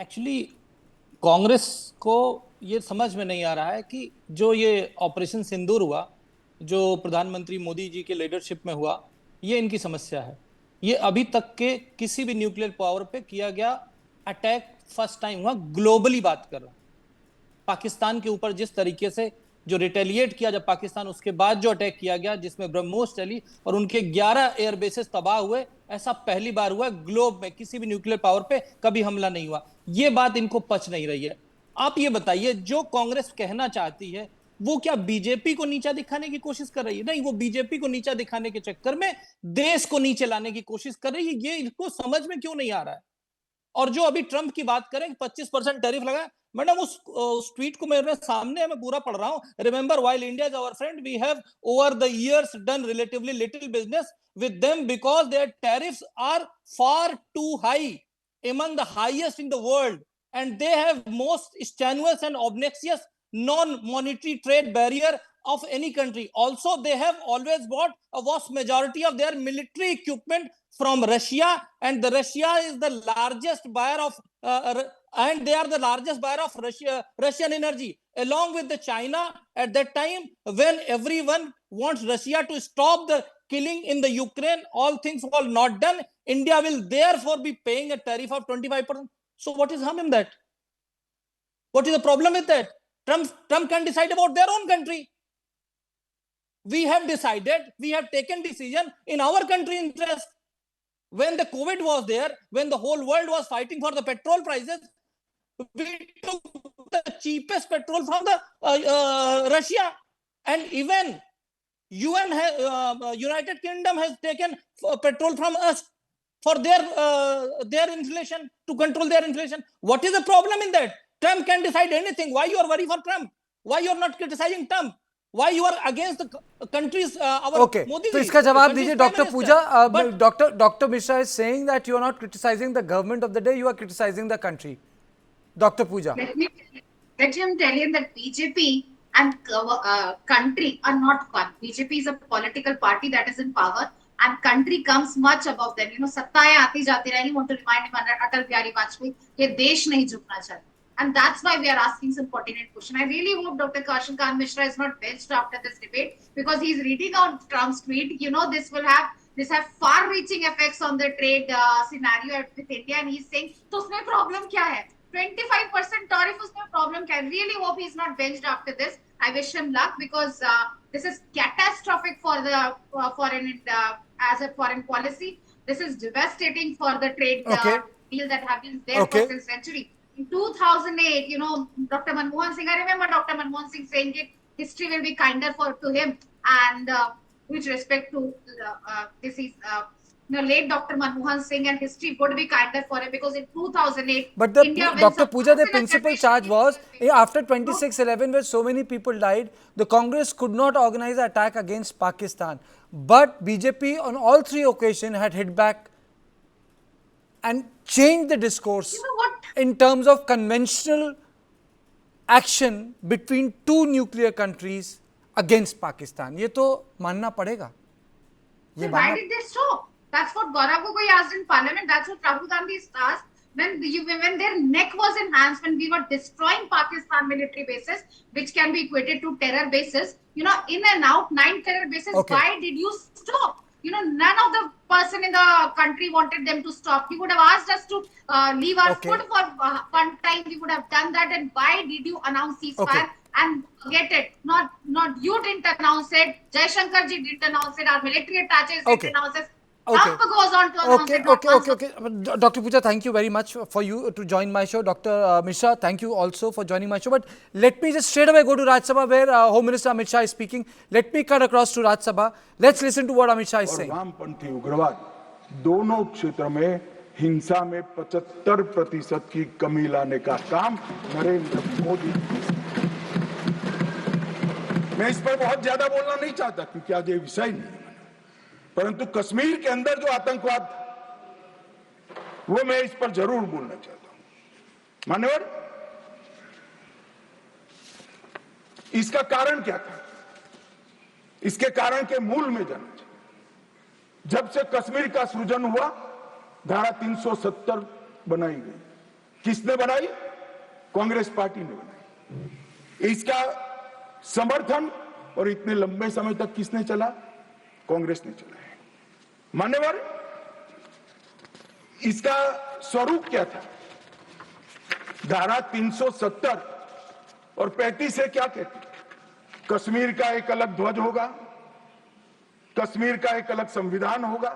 Actually Congress को ये समझ में नहीं आ रहा है कि जो ये ऑपरेशन सिंदूर हुआ, जो प्रधानमंत्री मोदी जी के लीडरशिप में हुआ, ये इनकी समस्या है। ये अभी तक के किसी भी न्यूक्लियर पावर पे किया गया अटैक फर्स्ट टाइम हुआ। ग्लोबली बात कर रहा हूं, पाकिस्तान के ऊपर जिस तरीके से जो रिटेलिएट किया जब पाकिस्तान, उसके बाद जो अटैक किया गया जिसमें ब्रह्मोस चली और उनके 11 एयर बेसेस तबाह हुए, ऐसा पहली बार हुआ ग्लोब में, किसी भी न्यूक्लियर पावर पे कभी हमला नहीं हुआ। ये बात इनको पच नहीं रही है। आप ये बताइए, जो कांग्रेस कहना चाहती है वो क्या बीजेपी को नीचा दिखाने की कोशिश कर रही है? नहीं, वो बीजेपी को नीचा दिखाने के चक्कर में देश को नीचे लाने की कोशिश कर रही है। ये इनको समझ में क्यों नहीं आ रहा है? और जो अभी ट्रंप की बात करें, 25% टैरिफ लगा, मैडम उस ट्वीट को मेरे सामने है, मैं पूरा पढ़ रहा हूं। Remember, while India is our friend, we have over the years done relatively little business with them because their tariffs are far too high, among the highest in the world, and they have most strenuous and obnoxious non-monetary trade barrier of any country. Also, they have always bought a vast majority of their military equipment from Russia, and the Russia is the largest buyer of and they are the largest buyer of Russian energy, along with the China. At that time, when everyone wants Russia to stop the killing in the Ukraine, all things were not done. India will therefore be paying a tariff of 25%. So what is harm in that? What is the problem with that? Trump can decide about their own country. We have decided, we have taken decision in our country interest. When the COVID was there, when the whole world was fighting for the petrol prices, we took the cheapest petrol from the Russia. And even United Kingdom has taken petrol from us for their inflation, to control their inflation. What is the problem in that? Trump can decide anything. Why you are worried for Trump? Why you are not criticizing Trump? Why you are against the countries, our Okay, Modi तो ji, इसका the जवाब country's दीजिए prime doctor minister? Pooja. But doctor Mishra is saying that you are not criticizing the government of the day, you are criticizing the country. Dr. Pooja. Let him tell him that BJP and country are not one. BJP is a political party that is in power, and country comes much above them. सत्ताएं आती जाती रहेंगी. Want to remind him, Atal Bihari Vajpayee, ये देश नहीं झुकना चाहिए. And that's why we are asking some pertinent question. I really hope Dr. Kashan Khan Mishra is not benched after this debate, because he's reading out Trump's tweet. This have far-reaching effects on the trade scenario with India, and he's saying, तो उसमें problem क्या है? 25% tariff उसमें problem क्या है? Really hope he's not benched after this. I wish him luck, because this is catastrophic for the as a foreign policy. This is devastating for the trade deal that have been there for since century. In 2008, Dr. Manmohan Singh, I remember Dr. Manmohan Singh saying it, history will be kinder to him, and with respect to this is late Dr. Manmohan Singh, and history would be kinder for him, because in 2008, but Dr. Pooja, the principal charge was after 26/11, where so many people died, the Congress could not organize an attack against Pakistan, but BJP on all three occasions had hit back and changed the discourse in terms of conventional action between two nuclear countries against Pakistan. ये तो मानना पड़ेगा. Why did they stop? That's what Gaurav Gogoi asked in Parliament. That's what Rahul Gandhi asked when their neck was in hands, when we were destroying Pakistan military bases, which can be equated to terror bases. In and out 9 terror bases. Okay. Why did you stop? None of the person in the country wanted them to stop. You would have asked us to leave our food for one time. We would have done that. And why did you announce ceasefire? And get it? Not you didn't announce it. Jaishankar ji didn't announce it. Our military attaches didn't announce it. Trump goes on to announce it. Okay. Dr. Pooja, thank you very much for you to join my show. Dr. Mishra, thank you also for joining my show. But let me just straight away go to Rajya Sabha, where Home Minister Amit Shah is speaking. Let me cut across to Rajya Sabha. Let's listen to what Amit Shah is saying. वामपंथी उग्रवाद दोनों क्षेत्र में हिंसा में 75% की कमी लाने का काम नरेंद्र मोदी. मैं इस पर बहुत ज्यादा बोलना नहीं चाहता, क्योंकि आज ये विषय नहीं है, परंतु कश्मीर के अंदर जो आतंकवाद था, वो मैं इस पर जरूर बोलना चाहता हूं. मान्यवर, इसका कारण क्या था? इसके कारण के मूल में जाना चाहिए. जब से कश्मीर का सृजन हुआ, धारा 370 बनाई गई. किसने बनाई? कांग्रेस पार्टी ने बनाई। इसका समर्थन और इतने लंबे समय तक किसने चला? कांग्रेस ने चला है। मान्यवर, इसका स्वरूप क्या था? धारा 370 और 35 से क्या कहती? कश्मीर का एक अलग ध्वज होगा, कश्मीर का एक अलग संविधान होगा,